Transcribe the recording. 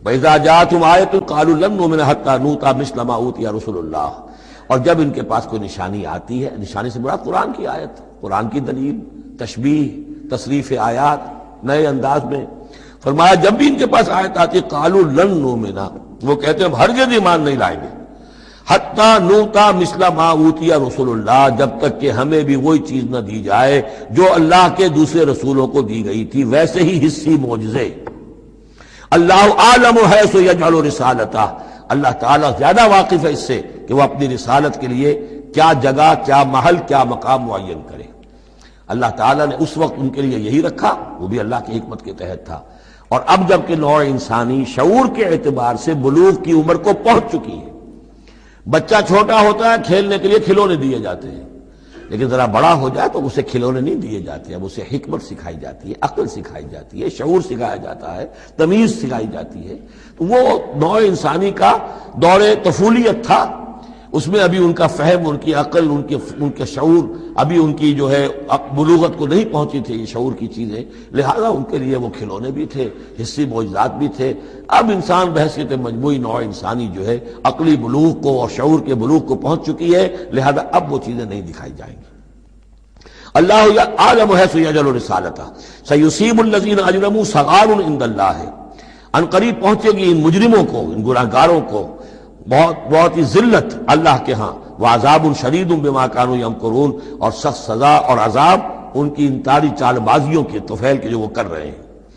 وَإِذَا جَاءَتْهُمْ آيَةٌ قَالُوا لَن نُّؤْمِنَ حَتَّىٰ نُؤْتَىٰ مِثْلَ مَا أُوتِیَ رُسُلُ اللَّهِ، اور جب ان کے پاس کوئی نشانی آتی ہے، نشانی سے مراد قرآن کی آیت، قرآن کی دلیل، تشبیہ، تصریف آیات نئے انداز میں، فرمایا جب بھی ان کے پاس آیت آتی قالوا لن نؤمن، وہ کہتے ہیں ہم ہرگز ایمان نہیں لائیں گے، حتی نؤتیٰ مثل ما اوتی رسول اللہ، جب تک کہ ہمیں بھی وہی چیز نہ دی جائے جو اللہ کے دوسرے رسولوں کو دی گئی تھی، ویسے ہی حصی معجزے۔ اللہ عالم حیث یجعل رسالتہ، اللہ تعالیٰ زیادہ واقف ہے اس سے کہ وہ اپنی رسالت کے لیے کیا جگہ، کیا محل، کیا مقام معین کرے۔ اللہ تعالیٰ نے اس وقت ان کے لیے یہی رکھا، وہ بھی اللہ کی حکمت کے تحت تھا، اور اب جب کہ نوع انسانی شعور کے اعتبار سے بلوغ کی عمر کو پہنچ چکی ہے، بچہ چھوٹا ہوتا ہے کھیلنے کے لیے کھلونے دیے جاتے ہیں، لیکن ذرا بڑا ہو جائے تو اسے کھلونے نہیں دیے جاتے، اب اسے حکمت سکھائی جاتی ہے، عقل سکھائی جاتی ہے، شعور سکھایا جاتا ہے، تمیز سکھائی جاتی ہے۔ تو وہ نوع انسانی کا دور طفولیت تھا، اس میں ابھی ان کا فہم، ان کی عقل، ان کے شعور، ابھی ان کی جو ہے بلوغت کو نہیں پہنچی تھی یہ شعور کی چیزیں، لہذا ان کے لیے وہ کھلونے بھی تھے، حصی معجزات بھی تھے۔ اب انسان بحیثیت مجموعی نوع انسانی جو ہے عقلی بلوغ کو اور شعور کے بلوغ کو پہنچ چکی ہے، لہذا اب وہ چیزیں نہیں دکھائی جائیں گی۔ اللہ عالم حیث یجعل رسالتہ سیصیب الذین اجرموا صغار عند اللہ، ان قریب پہنچے گی ان مجرموں کو، ان گناہگاروں کو بہت ہی ذلت اللہ کے ہاں، وعذاب شدید بما كانوا یمکرون، اور سخت سزا اور عذاب ان کی انتاری چال بازیوں کے، طفیل کے جو وہ کر رہے ہیں۔